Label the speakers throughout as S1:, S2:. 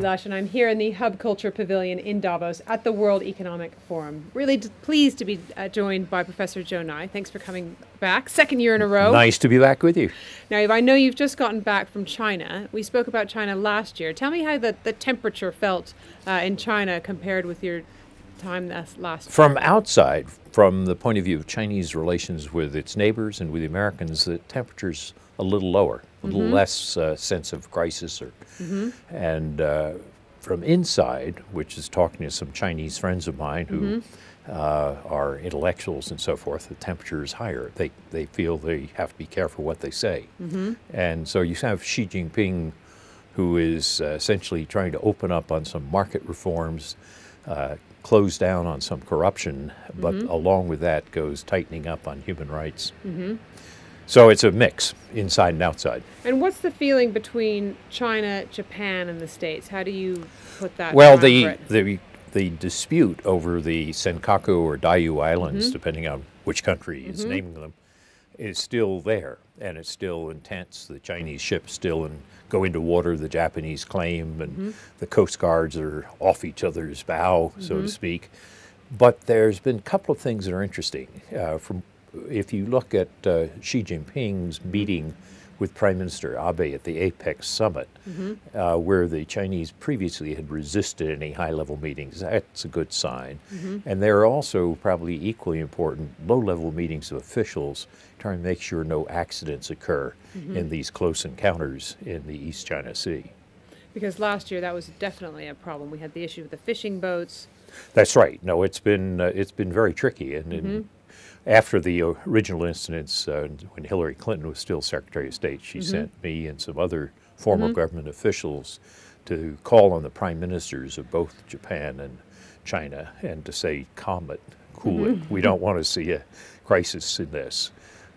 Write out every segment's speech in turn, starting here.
S1: Lush, and I'm here in the Hub Culture Pavilion in Davos at the World Economic Forum. Really pleased to be joined by Professor Joe Nye. Thanks for coming back, second year in a row.
S2: Nice to be back with you.
S1: Now, I know you've just gotten back from China. We spoke about China last year. Tell me how the temperature felt in China compared with your time last year.
S2: From outside, from the point of view of Chinese relations with its neighbors and with the Americans, the temperature's a little lower, a little less sense of crisis. And from inside, which is talking to some Chinese friends of mine who are intellectuals and so forth, the temperature is higher. They feel they have to be careful what they say. And so you have Xi Jinping, who is essentially trying to open up on some market reforms, close down on some corruption, but along with that goes tightening up on human rights. So it's a mix, inside and outside.
S1: And what's the feeling between China, Japan, and the States? How do you put that?
S2: Well, the dispute over the Senkaku or Diaoyu Islands, depending on which country is naming them, is still there, and it's still intense. The Chinese ships still go into water the Japanese claim, and the Coast Guards are off each other's bow, so to speak. But there's been a couple of things that are interesting. If you look at Xi Jinping's meeting with Prime Minister Abe at the APEC summit, where the Chinese previously had resisted any high-level meetings, that's a good sign. And there are also probably equally important low-level meetings of officials trying to make sure no accidents occur in these close encounters in the East China Sea. Because
S1: last year that was definitely a problem. We had the issue with the fishing boats.
S2: That's right. No, it's been very tricky, and after the original incidents, when Hillary Clinton was still Secretary of State, she sent me and some other former government officials to call on the prime ministers of both Japan and China and to say, calm it, cool it. We don't want to see a crisis in this.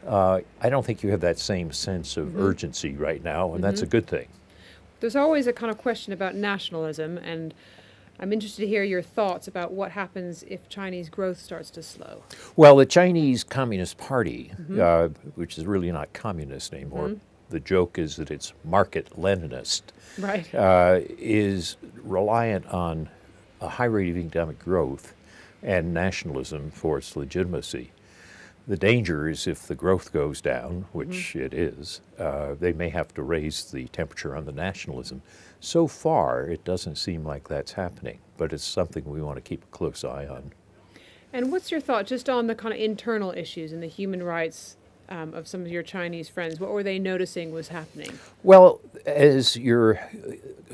S2: I don't think you have that same sense of urgency right now, and that's a good thing.
S1: There's always a kind of question about nationalism, and I'm interested to hear your thoughts about what happens if Chinese growth starts to slow.
S2: Well, the Chinese Communist Party, which is really not communist anymore, the joke is that it's market-Leninist, is reliant on a high rate of economic growth and nationalism for its legitimacy. The danger is if the growth goes down, which it is, they may have to raise the temperature on the nationalism. So far, it doesn't seem like that's happening, but it's something we want to keep a close eye on.
S1: And what's your thought just on the kind of internal issues and the human rights of some of your Chinese friends? What were they noticing was happening?
S2: Well, as you're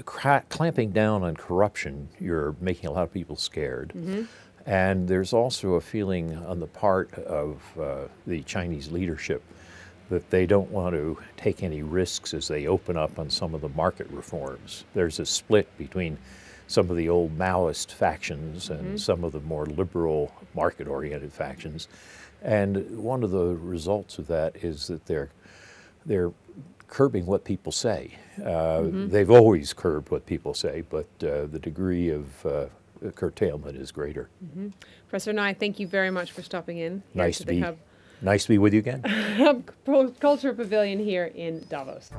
S2: clamping down on corruption, you're making a lot of people scared. And there's also a feeling on the part of the Chinese leadership that they don't want to take any risks as they open up on some of the market reforms. There's a split between some of the old Maoist factions and some of the more liberal, market-oriented factions. And one of the results of that is that they're curbing what people say. They've always curbed what people say, but the degree of curtailment is greater.
S1: Professor Nye, thank you very much for stopping in.
S2: Nice to be with you again.
S1: Culture Pavilion here in Davos.